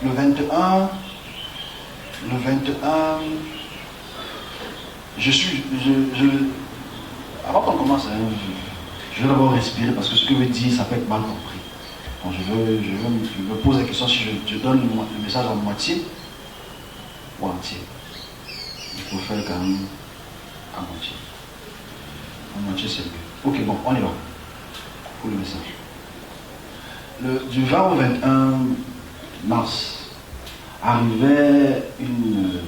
le 21, avant qu'on commence, je vais d'abord respirer parce que ce que je veux dire, ça peut être mal compris. Donc je me pose la question si je donne le message en moitié ou entier. Il faut faire quand même à moitié. En moitié, c'est mieux. Ok, bon, on y va. Pour le message. Du 20 au 21 mars, arrivait une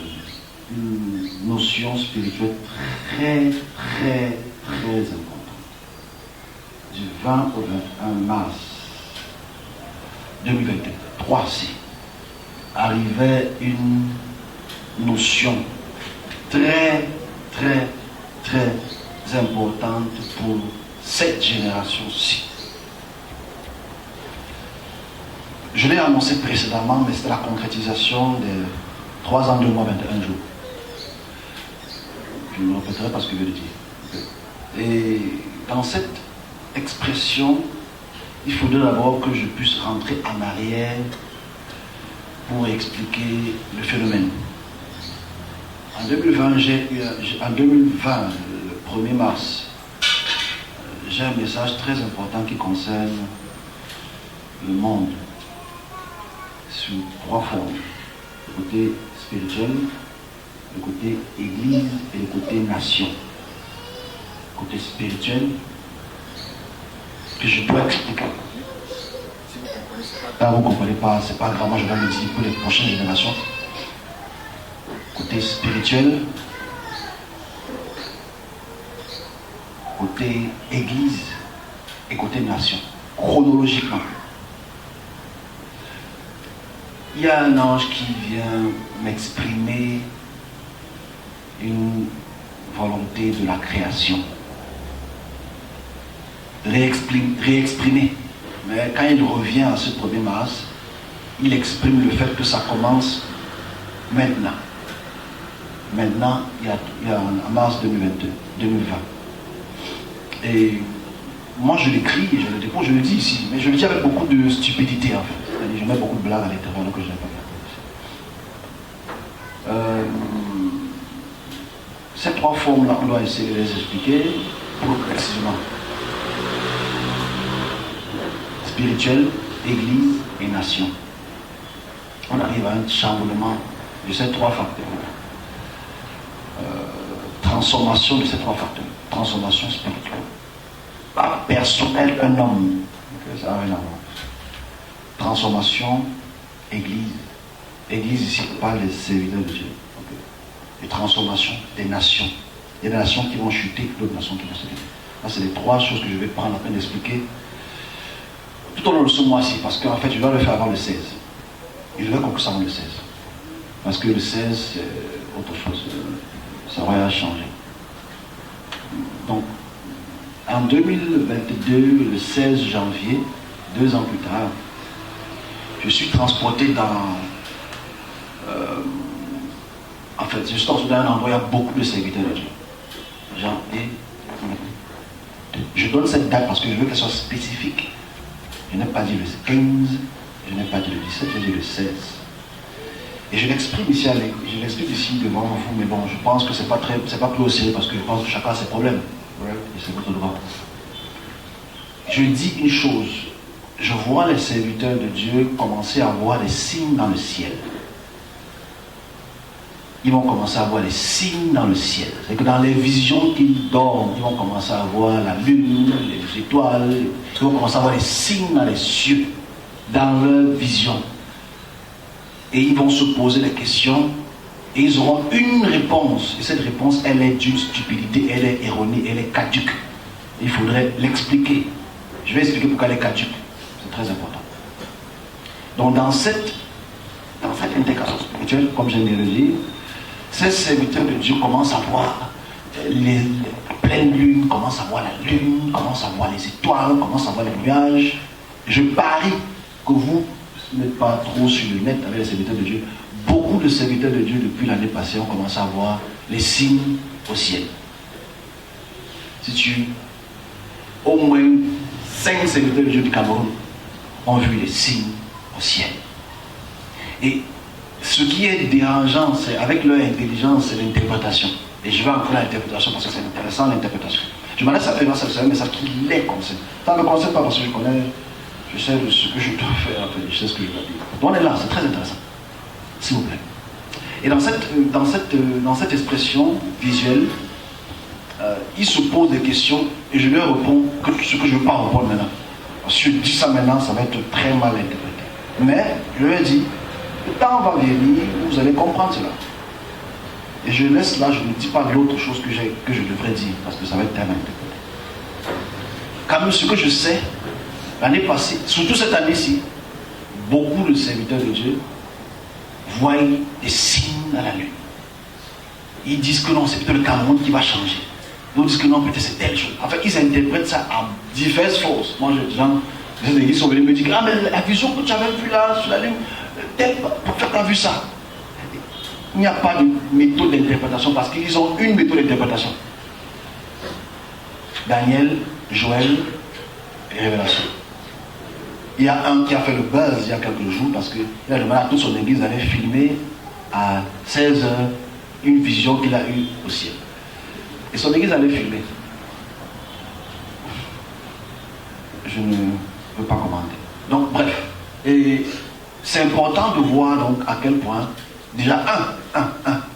notion spirituelle très importante. Du 20 au 21 mars 2022, 3C, arrivait une notion très importante pour cette génération-ci. Je l'ai annoncé précédemment, mais c'était la concrétisation des 3 ans, 2 mois, 21 jours. Je me répéterai parce que je le dis. Et dans cette expression, il faudrait d'abord que je puisse rentrer en arrière pour expliquer le phénomène. En 2020, le 1er mars, j'ai un message très important qui concerne le monde sous 3 formes. Le côté spirituel, le côté église et le côté nation. Le côté spirituel que je dois expliquer. Là, vous ne comprenez pas, c'est pas grave, moi je vais le dire pour les prochaines générations. Côté spirituel, côté église et côté nation, chronologiquement. Il y a un ange qui vient m'exprimer une volonté de la création. Réexprimer. Mais quand il revient à ce 1er mars, il exprime le fait que ça commence maintenant. Maintenant, il y a en mars 2020. Et moi je l'écris, je le dépose, je le dis ici, mais je le dis avec beaucoup de stupidité en fait. Je mets beaucoup de blagues à l'intérieur que je n'ai pas fait. Ces 3 formes-là, on doit essayer de les expliquer progressivement. Spirituel, église et nation. On arrive à un chamboulement de ces 3 facteurs. Transformation de ces 3 facteurs. Transformation spirituelle. Pas personnel, un homme. Ça n'a rien à voir. Transformation, église. Église ici, pas les serviteurs de Dieu. Et transformation des nations. Il y a des nations qui vont chuter, d'autres nations qui vont se lever. Ça, c'est les 3 choses que je vais prendre la peine d'expliquer tout au long de ce mois-ci, parce qu'en fait, je dois le faire avant le 16. Et je vais conclure ça avant le 16. Parce que le 16, c'est autre chose. Ça va changer. Donc, en 2022, le 16 janvier, 2 ans plus tard, je suis transporté dans... en fait, je suis transporté dans un endroit où il y a beaucoup de serviteurs de Dieu. Je donne cette date parce que je veux qu'elle soit spécifique. Je n'ai pas dit le 15, je n'ai pas dit le 17, j'ai dit le 16. Et je l'exprime ici, devant vous, mais bon, je pense que c'est pas plus au sérieux parce que je pense que chacun a ses problèmes. Et c'est votre droit. Je dis une chose, je vois les serviteurs de Dieu commencer à voir des signes dans le ciel. Ils vont commencer à voir les signes dans le ciel. C'est que dans les visions qu'ils dorment, ils vont commencer à voir la lune, les étoiles, ils vont commencer à voir les signes dans les cieux, dans leur vision. Et ils vont se poser des questions et ils auront une réponse. Et cette réponse, elle est d'une stupidité, elle est erronée, elle est caduque. Il faudrait l'expliquer. Je vais expliquer pourquoi elle est caduque. C'est très important. Donc dans cette intégration spirituelle, comme je viens de le dire, ces serviteurs de Dieu commencent à voir la pleine lune, commencent à voir la lune, commencent à voir les étoiles, commencent à voir les nuages. Je parie que vous n'êtes pas trop sur le net avec les serviteurs de Dieu. Beaucoup de serviteurs de Dieu depuis l'année passée ont commencé à voir les signes au ciel. Si au moins 5 serviteurs de Dieu du Cameroun ont vu les signes au ciel. Et ce qui est dérangeant, c'est avec leur intelligence, c'est l'interprétation. Et je vais entrer dans l'interprétation parce que c'est intéressant l'interprétation. Je m'en laisse à faire un message qui les concerne. Ça ne me concerne pas parce que je connais, je sais ce que je dois faire, je sais ce que je dois dire. Donc on est là, c'est très intéressant. S'il vous plaît. Et dans cette expression visuelle, il se pose des questions et je leur réponds ce que je ne veux pas répondre maintenant. Si je dis ça maintenant, ça va être très mal interprété. Mais je leur dis, le temps va venir, vous allez comprendre cela. Et je laisse là, je ne dis pas l'autre chose que je devrais dire, parce que ça va être tellement interprété. Quand même, ce que je sais, l'année passée, surtout cette année-ci, beaucoup de serviteurs de Dieu voient des signes à la lune. Ils disent que non, c'est peut-être le Cameroun qui va changer. D'autres disent que non, peut-être c'est telle chose. En fait, ils interprètent ça à diverses fausses. Moi, des églises sont venus me dire, ah, mais la vision que tu avais vue là, sur la lune, tel prophète a vu ça. Il n'y a pas de méthode d'interprétation parce qu'ils ont une méthode d'interprétation. Daniel, Joël et Révélation. Il y a un qui a fait le buzz il y a quelques jours parce qu'il a demandé à toute son église d'aller filmer à 16h une vision qu'il a eue au ciel. Et son église allait filmer. Je ne peux pas commenter. Donc, bref. Et c'est important de voir donc à quel point, déjà,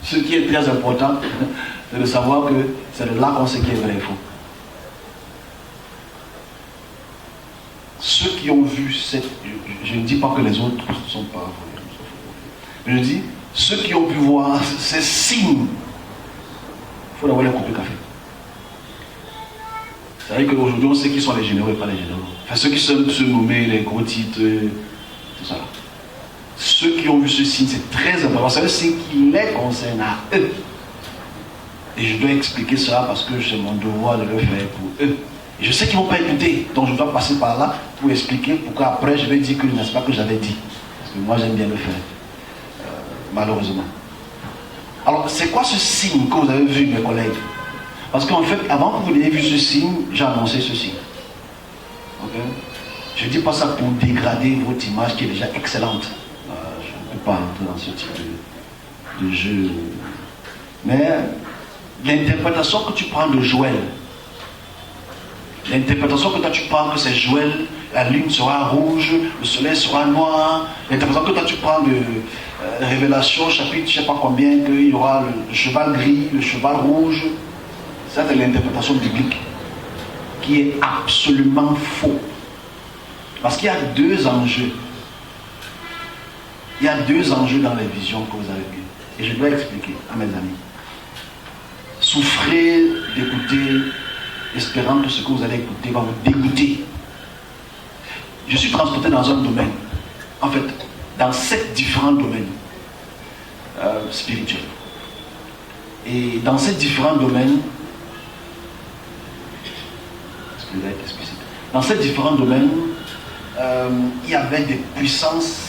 ce qui est très important, c'est de savoir que c'est de là qu'on sait qui est vrai et faux. Ceux qui ont vu cette... Je ne dis pas que les autres ne sont pas... Je dis, ceux qui ont pu voir ces signes, il faut d'abord les couper le café. C'est-à-dire qu'aujourd'hui, on sait qui sont les généraux et pas les généraux. Enfin, ceux qui sont se nommer les gros titres, tout ça. Ceux qui ont vu ce signe, c'est très important. C'est un signe qui les concerne à eux. Et je dois expliquer cela parce que c'est mon devoir de le faire pour eux. Et je sais qu'ils ne vont pas écouter, donc je dois passer par là pour expliquer pourquoi après je vais dire que n'est-ce pas que j'avais dit. Parce que moi j'aime bien le faire. Malheureusement. Alors, c'est quoi ce signe que vous avez vu, mes collègues? Parce qu'en fait, avant que vous ayez vu ce signe, j'ai annoncé ce signe. Okay? Je ne dis pas ça pour dégrader votre image qui est déjà excellente. Je ne peux pas entrer dans ce type de jeu. Mais l'interprétation que tu prends de Joël, l'interprétation que toi tu prends que c'est Joël, la lune sera rouge, le soleil sera noir, l'interprétation que toi tu prends de Révélation, chapitre je ne sais pas combien, qu'il y aura le cheval gris, le cheval rouge, ça c'est l'interprétation biblique qui est absolument faux. Parce qu'il y a deux enjeux. Il y a deux enjeux dans les visions que vous avez vues. Et je dois expliquer à mes amis. Souffrez d'écouter, espérant que ce que vous allez écouter va vous dégoûter. Je suis transporté dans un domaine, en fait, dans 7 différents domaines spirituels. Et dans ces différents domaines, il y avait des puissances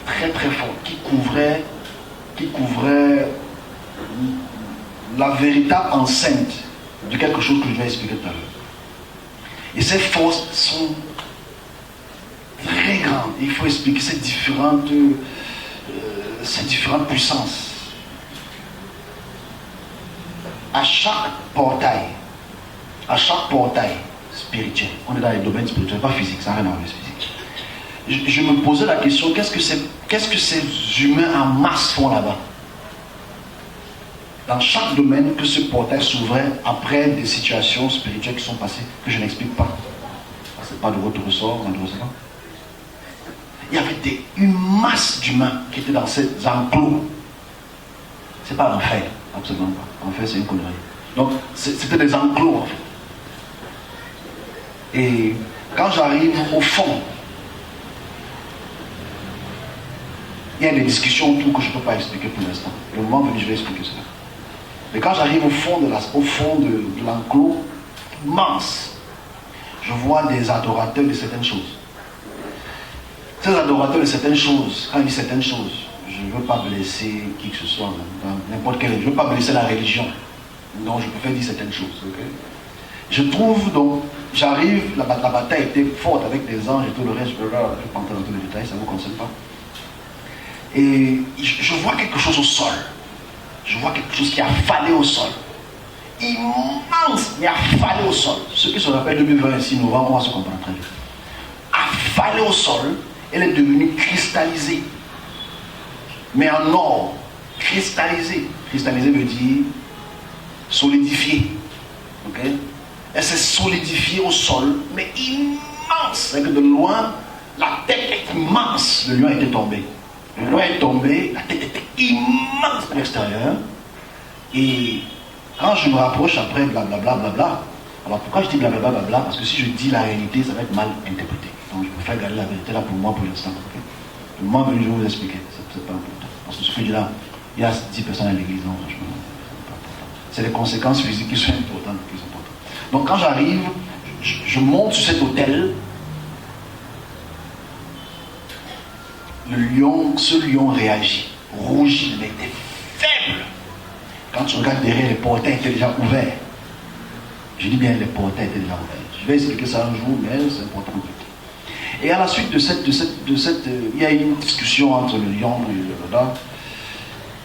très très fortes qui couvraient la véritable enceinte de quelque chose que je vais expliquer tout à l'heure. Et ces forces sont très grandes. Il faut expliquer ces différentes puissances. À chaque portail spirituel, on est dans les domaines spirituels, pas physique, ça n'a rien à voir avec physique. Je me posais la question, qu'est-ce que ces humains en masse font là-bas? Dans chaque domaine que ce portail s'ouvrait après des situations spirituelles qui sont passées, que je n'explique pas. Ce n'est pas de votre ressort, malheureusement. Il y avait une masse d'humains qui étaient dans ces enclos. Ce n'est pas l'enfer, absolument pas. L'enfer, c'est une connerie. Donc, c'était des enclos, en fait. Et quand j'arrive au fond, il y a des discussions autour que je ne peux pas expliquer pour l'instant. Le moment venu, je vais expliquer cela. Mais quand j'arrive au fond de l'enclos immense, je vois des adorateurs de certaines choses. Ces adorateurs de certaines choses, quand je dis certaines choses, je ne veux pas blesser qui que ce soit, n'importe quelle, je ne veux pas blesser la religion. Donc je préfère dire certaines choses. Okay? Je trouve donc, j'arrive, la bataille était forte avec des anges et tout le reste, je ne peux pas entrer dans tous les détails, ça ne vous concerne pas. Et je vois quelque chose au sol. Je vois quelque chose qui a fallu au sol. Immense, mais affalé au sol. Ce qui se rappelle 2026 novembre, on va se comprendre très bien. Affalé au sol, elle est devenue cristallisée. Mais en or, cristallisée. Cristallisée veut dire solidifiée. Ok? Elle s'est solidifiée au sol, mais immense. C'est que de loin, la tête est immense. Le lion était tombé. Le lion est tombé, la tête était immense à l'extérieur. Et quand je me rapproche après, blablabla, blabla. Alors pourquoi je dis blablabla, blabla? Parce que si je dis la réalité, ça va être mal interprété. Donc je préfère garder la vérité là pour moi pour l'instant. Okay? Le moment venu, je vais vous expliquer. C'est pas important. Parce que ce que je dis là, il y a 10 personnes à l'église. Non, franchement, c'est pas important. C'est les conséquences physiques qui sont importantes. Donc quand j'arrive, je monte sur cet hôtel. Ce lion réagit, rougit, il était faible. Quand tu regardes derrière, les portails étaient déjà ouverts. Je dis bien, les portails étaient déjà ouverts. Je vais expliquer ça un jour, mais c'est important. Et à la suite de cette il y a eu une discussion entre le lion et le renard,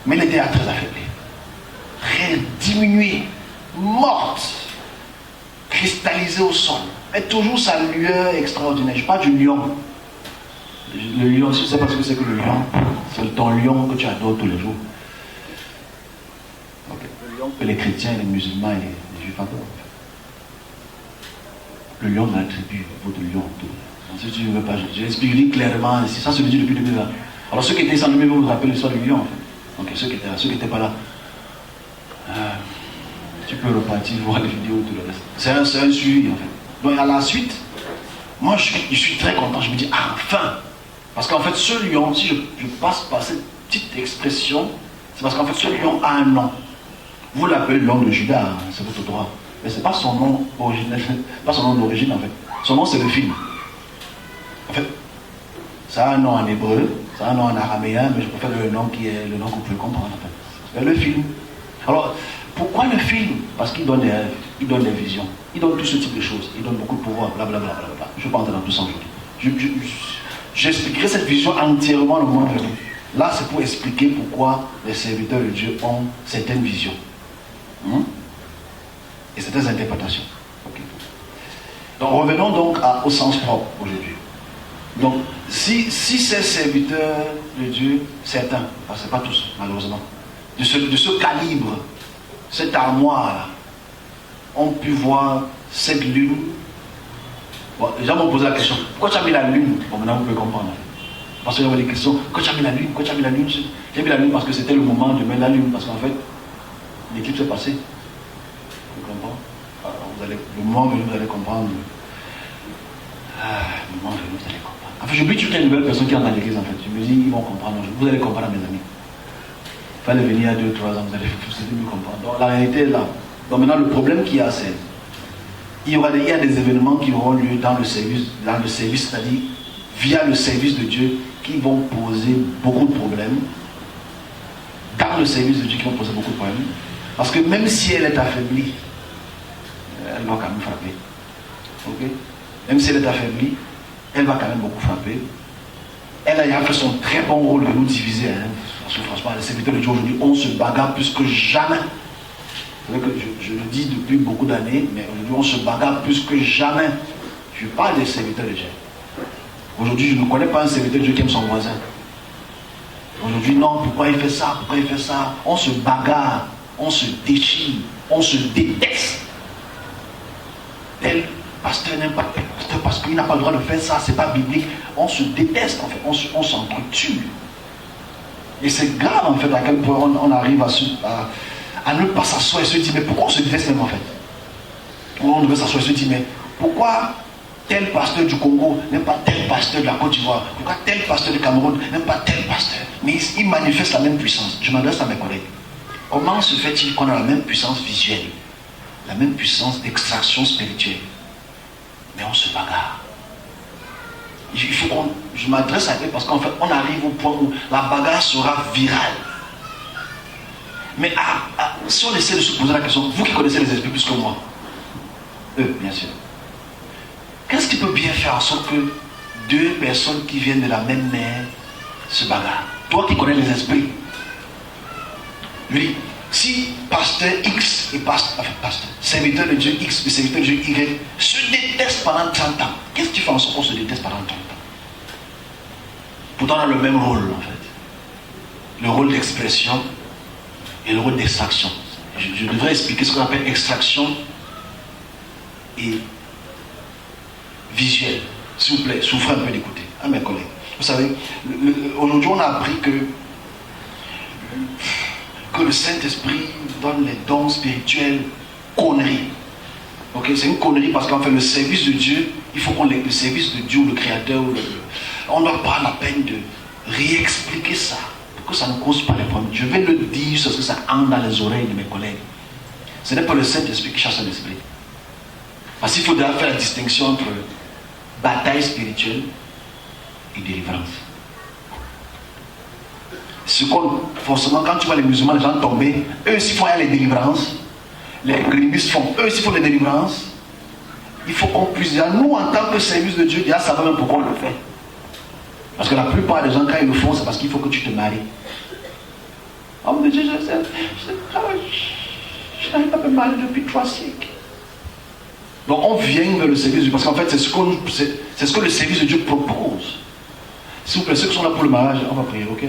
mais il était très affaibli, très diminué, morte, cristallisé au sol, mais toujours sa lueur extraordinaire. Je parle du lion. Le lion, je ne sais pas ce que c'est que le lion. C'est ton lion que tu adores tous les jours. Okay. Le lion que les chrétiens, les musulmans et les juifs adorent. Le lion de la tribu, votre lion. Donc, si tu ne veux pas, je l'explique clairement. C'est ça, se dit depuis 2020. Alors ceux qui étaient sans numéro, vous vous rappelez l'histoire du lion. Donc ceux qui n'étaient pas là. Tu peux repartir, voir les vidéos, tout le reste. C'est un suivi en fait. Donc à la suite, moi je suis très content. Je me dis, enfin. Parce qu'en fait, ce lion, si je passe par cette petite expression, c'est parce qu'en fait, ce lion a un nom. Vous l'appelez le lion de Judas, hein, c'est votre droit. Mais ce n'est pas son nom originel, pas son nom d'origine en fait. Son nom, c'est le film. En fait, ça a un nom en hébreu, ça a un nom en araméen, mais je préfère le nom qui est le nom que vous pouvez comprendre en fait. C'est le film. Alors, pourquoi le film? Parce qu'il donne des rêves, il donne des visions, il donne tout ce type de choses, il donne beaucoup de pouvoir, blablabla. Je ne vais pas entrer dans tout ça aujourd'hui. J'expliquerai cette vision entièrement le moment venu. Là, c'est pour expliquer pourquoi les serviteurs de Dieu ont certaines visions. Et certaines interprétations. Okay. Donc, revenons donc au sens propre aujourd'hui. Donc, si ces serviteurs de Dieu, certains, parce que ce n'est pas tous, malheureusement, de ce calibre, cette armoire-là, ont pu voir cette lune. Bon, les gens m'ont posé la question, pourquoi tu as mis la lune? Bon, maintenant vous pouvez comprendre. Parce qu'il y avait des questions, pourquoi tu as mis la lune? Pourquoi tu as mis la lune? J'ai mis la lune parce que c'était le moment de mettre la lune, parce qu'en fait, l'éclipse est passée. Vous comprenez? Alors, le moment venu, vous allez comprendre. Le moment venu, vous allez comprendre. En fait, j'oublie toutes les nouvelles personnes qui entrent dans l'église, en fait. Je me dis, ils vont comprendre. Vous allez comprendre, mes amis. Il fallait venir il y a 2-3 ans, vous allez mieux comprendre. Donc, la réalité est là. Donc, maintenant, le problème qu'il y a, c'est il y a des événements qui auront lieu dans le service, c'est-à-dire via le service de Dieu, qui vont poser beaucoup de problèmes. Dans le service de Dieu, qui vont poser beaucoup de problèmes. Parce que même si elle est affaiblie, elle va quand même frapper. Okay? Même si elle est affaiblie, elle va quand même beaucoup frapper. Elle a fait son très bon rôle de nous diviser. Hein. Parce que franchement, les serviteurs de Dieu aujourd'hui, on se bagarre plus que jamais. C'est vrai que je le dis depuis beaucoup d'années, mais aujourd'hui on se bagarre plus que jamais. Je parle des serviteurs de Dieu. Aujourd'hui, je ne connais pas un serviteur de Dieu qui aime son voisin. Aujourd'hui, non, pourquoi il fait ça? Pourquoi il fait ça? On se bagarre, on se déchire, on se déteste. Tel pasteur n'aime pas tel pasteur parce qu'il n'a pas le droit de faire ça, c'est pas biblique. On se déteste, en fait, on s'entretue. Et c'est grave, en fait, à quel point on arrive à ne pas s'asseoir et se dire, mais pourquoi on se déteste même, en fait? On devait s'asseoir et se dire, mais pourquoi tel pasteur du Congo n'aime pas tel pasteur de la Côte d'Ivoire? Pourquoi tel pasteur du Cameroun n'aime pas tel pasteur? Mais il manifeste la même puissance. Je m'adresse à mes collègues. Comment se fait-il qu'on a la même puissance visuelle, la même puissance d'extraction spirituelle, mais on se bagarre? Il faut je m'adresse à eux parce qu'en fait, on arrive au point où la bagarre sera virale. Mais si on essaie de se poser la question, vous qui connaissez les esprits plus que moi, eux, bien sûr, qu'est-ce qui peut bien faire en sorte que deux personnes qui viennent de la même mère se bagarrent? Toi qui connais les esprits. Lui, si pasteur X et serviteur de Dieu X et serviteur de Dieu Y se détestent pendant 30 ans, qu'est-ce que tu fais en sorte qu'on se déteste pendant 30 ans? Pourtant, on a le même rôle en fait. Le rôle d'expression et le rôle d'extraction. Je devrais expliquer ce qu'on appelle extraction et visuel. S'il vous plaît, souffrez un peu d'écouter. Ah mes collègues. Vous savez, aujourd'hui on a appris que le Saint-Esprit donne les dons spirituels conneries. Ok, c'est une connerie parce qu'en fait le service de Dieu, il faut qu'on l'ait, le service de Dieu, le Créateur, on ne doit pas la peine de réexpliquer ça pour que ça ne cause pas les problèmes. Je vais le dire parce que ça entre dans les oreilles de mes collègues. Ce n'est pas le Saint-Esprit qui chasse un esprit. Parce qu'il faudra faire la distinction entre bataille spirituelle et délivrance. Forcément, quand tu vois les musulmans, les gens tomber, eux aussi font les délivrances. Les grémistes font, eux aussi font les délivrances. Il faut qu'on puisse dire, nous en tant que service de Dieu, déjà ça va même pourquoi on le fait. Parce que la plupart des gens, quand ils le font, c'est parce qu'il faut que tu te maries. Homme de Dieu, je n'arrive pas à me marier depuis 3 siècles. Donc on vient vers le service de Dieu, parce qu'en fait, c'est ce que le service de Dieu propose. S'il vous plaît, ceux qui sont là pour le mariage, on va prier, ok?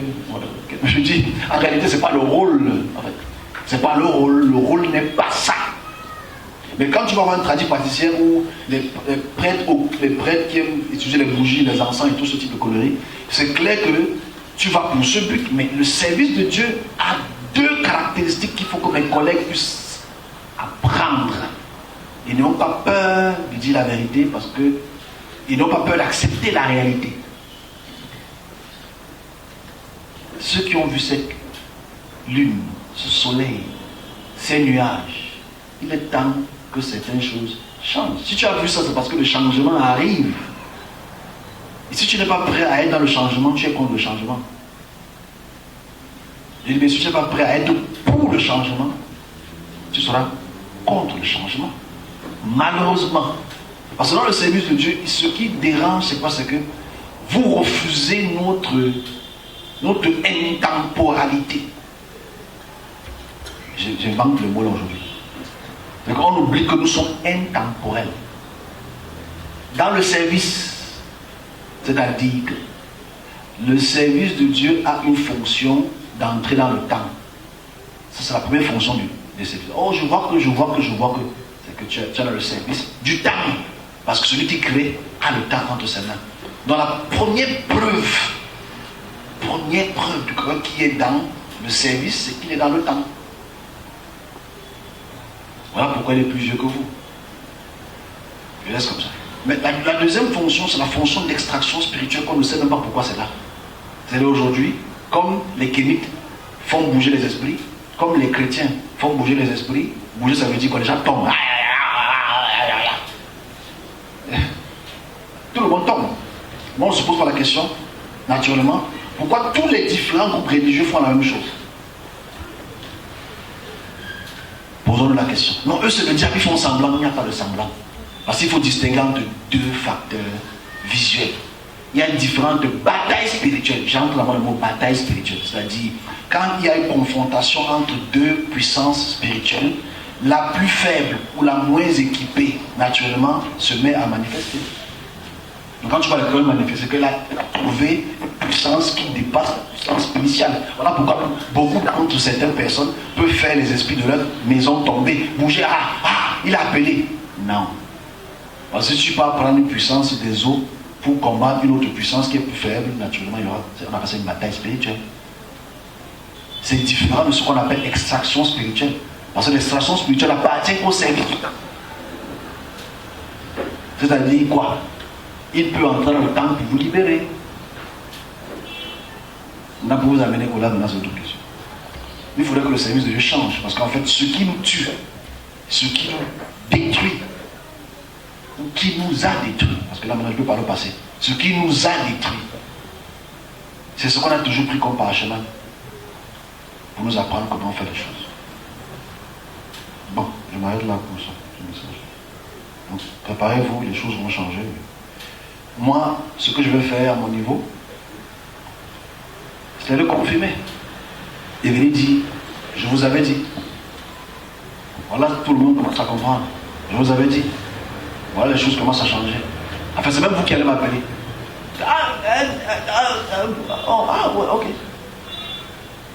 Je dis, en réalité, ce n'est pas le rôle. En fait. C'est pas le rôle n'est pas ça. Mais quand tu vas voir une tradition pâtissière où les prêtres qui aiment utiliser les bougies, les encens et tout ce type de conneries, c'est clair que tu vas pour ce but. Mais le service de Dieu a 2 caractéristiques qu'il faut que mes collègues puissent apprendre. Ils n'ont pas peur de dire la vérité parce qu'ils n'ont pas peur d'accepter la réalité. Ceux qui ont vu cette lune, ce soleil, ces nuages, il est temps que certaines choses changent. Si tu as vu ça, c'est parce que le changement arrive. Et si tu n'es pas prêt à être dans le changement, tu es contre le changement. Et bien, si tu n'es pas prêt à être pour le changement, tu seras contre le changement. Malheureusement. Parce que dans le service de Dieu, ce qui dérange, c'est quoi? C'est que vous refusez notre intemporalité. J'invente le mot là aujourd'hui. Donc on oublie que nous sommes intemporels. Dans le service, c'est-à-dire que le service de Dieu a une fonction d'entrer dans le temps. Ça c'est la première fonction du service. Oh, je vois que c'est que tu as dans le service du temps. Parce que celui qui crée a le temps entre ses mains. Dans la première preuve de quelqu'un qui est dans le service, c'est qu'il est dans le temps. Voilà pourquoi il est plus vieux que vous. Je laisse comme ça. Mais la deuxième fonction, c'est la fonction d'extraction spirituelle qu'on ne sait même pas pourquoi c'est là. C'est là aujourd'hui, comme les kémites font bouger les esprits, comme les chrétiens font bouger les esprits, bouger ça veut dire que les gens tombent. Tout le monde tombe. Moi on se pose pas la question, naturellement, pourquoi tous les différents groupes religieux font la même chose? Posons-nous la question. Non, eux, c'est le diable, ils font semblant, il n'y a pas de semblant. Parce qu'il faut distinguer entre 2 facteurs visuels. Il y a différentes batailles spirituelles. J'entre dans le mot bataille spirituelle. C'est-à-dire, quand il y a une confrontation entre 2 puissances spirituelles, la plus faible ou la moins équipée, naturellement, se met à manifester. Donc quand tu vois l'école manifester, c'est qu'elle a trouvé une puissance qui dépasse la puissance initiale. Voilà pourquoi beaucoup d'entre certaines personnes peuvent faire les esprits de leur maison tomber, bouger, il a appelé. Non. Parce que si tu peux prendre une puissance des eaux pour combattre une autre puissance qui est plus faible, naturellement, on appelle ça une bataille spirituelle. C'est différent de ce qu'on appelle extraction spirituelle. Parce que l'extraction spirituelle appartient au service du temps. C'est-à-dire quoi? Il peut entrer dans le temps pour vous libérer. On a pour vous amener au-delà de notre question. Il faudrait que le service de Dieu change. Parce qu'en fait, ce qui nous tue, ce qui nous détruit, ou qui nous a détruit, parce que là maintenant je peux parler au passé, ce qui nous a détruit, c'est ce qu'on a toujours pris comme parchemin pour nous apprendre comment faire les choses. Bon, je m'arrête là pour ça. Donc, préparez-vous, les choses vont changer. Moi, ce que je vais faire à mon niveau, c'était de confirmer. Et venir dire, je vous avais dit. Voilà, tout le monde commence à comprendre. Je vous avais dit. Voilà, les choses commencent à changer. Enfin, c'est même vous qui allez m'appeler. Ouais, ok.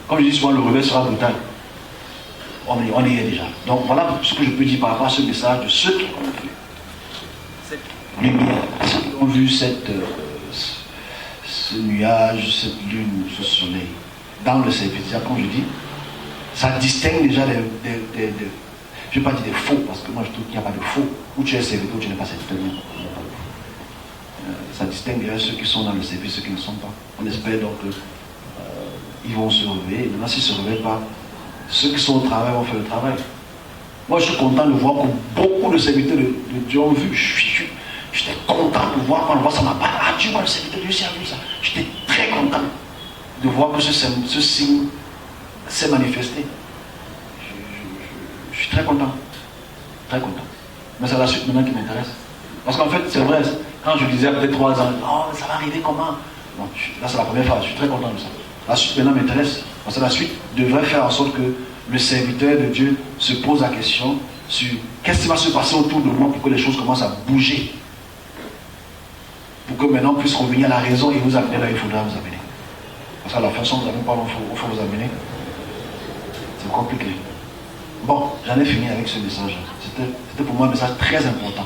Comme je dis souvent, le réveil sera brutal. On y est déjà. Donc voilà ce que je peux dire par rapport à ce message de ceux qui ont vu cette lumière, ceux qui ont vu ce nuage, cette lune, ce soleil dans le service. Comme je dis, ça distingue déjà je ne vais pas dire des faux, parce que moi je trouve qu'il n'y a pas de faux. Ou tu es serviteur ou tu n'es pas serviteur. Ça distingue déjà ceux qui sont dans le service et ceux qui ne sont pas. On espère donc qu'ils vont se réveiller. Maintenant, s'ils ne se réveillent pas, ceux qui sont au travail vont faire le travail. Moi, je suis content de voir que beaucoup de serviteurs de Dieu ont vu. J'étais content de voir quand on voit ça m'a pas. Ah, tu vois, le serviteur de Dieu, c'est vu ça. J'étais très content de voir que ce signe s'est manifesté. Je suis très content. Très content. Mais c'est la suite maintenant qui m'intéresse. Parce qu'en fait, c'est vrai, quand je disais peut-être 3 ans, oh, ça va arriver comment? Non, là, c'est la première phase. Je suis très content de ça. La suite maintenant m'intéresse. Parce que la suite devrait faire en sorte que le serviteur de Dieu se pose la question sur qu'est-ce qui va se passer autour de moi pour que les choses commencent à bouger. Pour que maintenant on puisse revenir à la raison et vous amener là où il faudra vous amener. Parce qu'à la fin, si vous n'avez pas où il faut vous amener, c'est compliqué. Bon, j'en ai fini avec ce message. C'était pour moi un message très important.